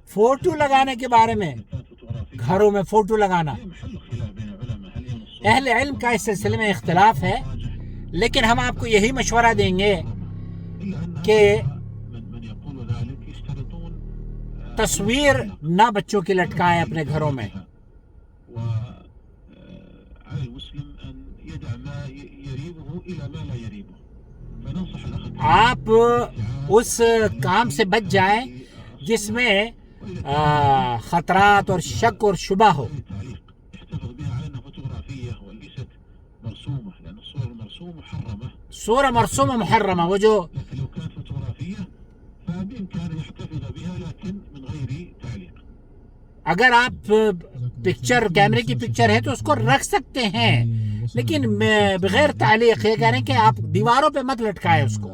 Photo لگانے کے بارے میں، گھروں میں فوٹو لگانا، اہل علم کا اس سلسلے میں اختلاف ہے، لیکن ہم آپ کو یہی مشورہ دیں گے کہ تصویر نہ بچوں کی لٹکائیں اپنے گھروں میں. آپ اس کام سے بچ جائیں جس میں خطرات اور شک اور شبہ ہو. صورة مرسومة محرمة، وہ جو اگر آپ پکچر کیمرے کی پکچر ہے تو اس کو رکھ سکتے ہیں، لیکن بغیر تعلیق. یہ کہہ رہے ہیں کہ آپ دیواروں پہ مت لٹکائے اس کو.